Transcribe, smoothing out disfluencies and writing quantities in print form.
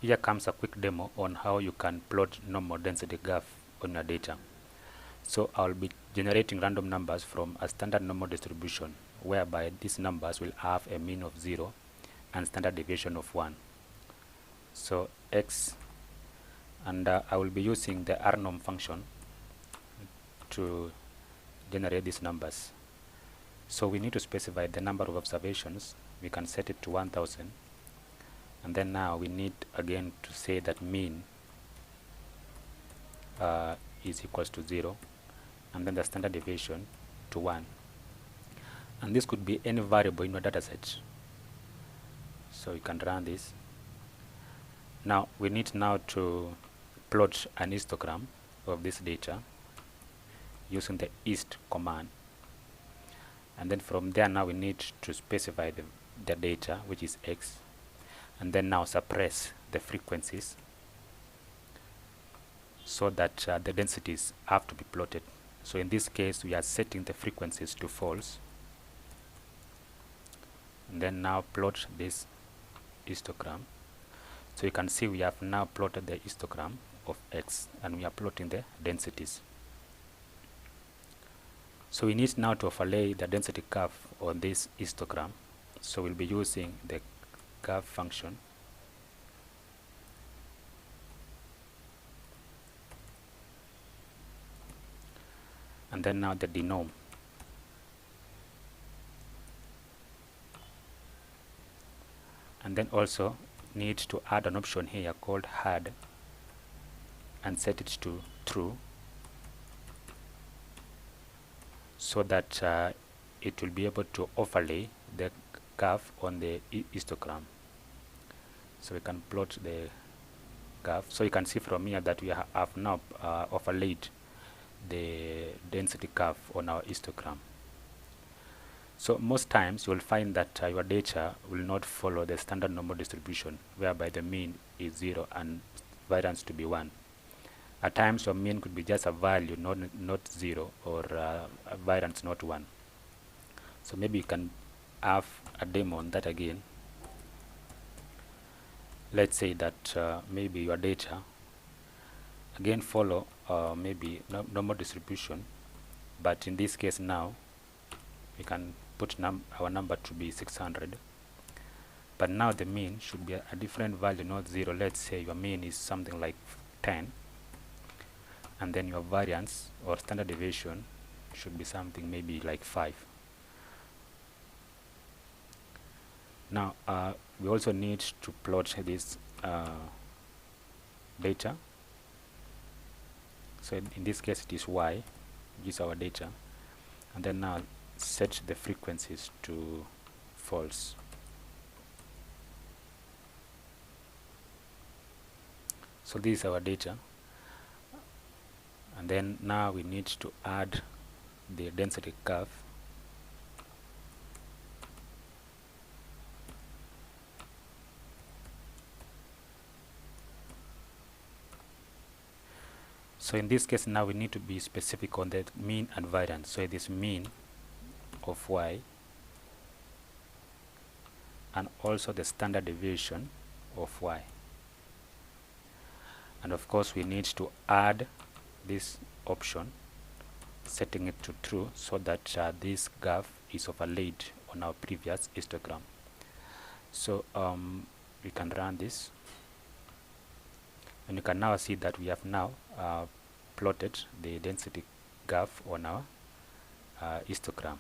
Here comes a quick demo on how you can plot normal density graph on your data. So I'll be generating random numbers from a standard normal distribution, whereby these numbers will have a mean of 0 and standard deviation of 1. So x, and I will be using the rnorm function to generate these numbers. So we need to specify the number of observations. We can set it to 1000, and then now we need again to say that mean is equals to 0, and then the standard deviation to 1. And this could be any variable in your dataset. So you can run this. Now we need to plot an histogram of this data using the hist command. And then from there now we need to specify the data, which is x, and then now suppress the frequencies so that the densities have to be plotted. So in this case we are setting the frequencies to false, and then now plot this histogram. So you can see we have now plotted the histogram of x, and we are plotting the densities. So we need now to overlay the density curve on this histogram. So we'll be using the curve function, and then now the denorm. And then also need to add an option here called add, and set it to true, so that it will be able to overlay the curve on the histogram. So we can plot the curve. So you can see from here that we have now overlaid the density curve on our histogram. So most times you will find that your data will not follow the standard normal distribution, whereby the mean is 0 and variance to be 1. At times your mean could be just a value, not 0, or a variance not 1. So maybe you can have a demo on that again. Let's say that maybe your data again follow maybe normal distribution, but in this case now we can put our number to be 600, but now the mean should be a different value, not 0. Let's say your mean is something like 10, and then your variance or standard deviation should be something maybe like 5. Now we also need to plot this data. So in this case it is y, which is our data, and then now set the frequencies to false. So this is our data, and then now we need to add the density curve. So in this case now we need to be specific on the mean and variance. So it is mean of y, and also the standard deviation of y. And of course we need to add this option, setting it to true, so that this graph is overlaid on our previous histogram. So we can run this, and you can now see that we have now plotted the density graph on our histogram.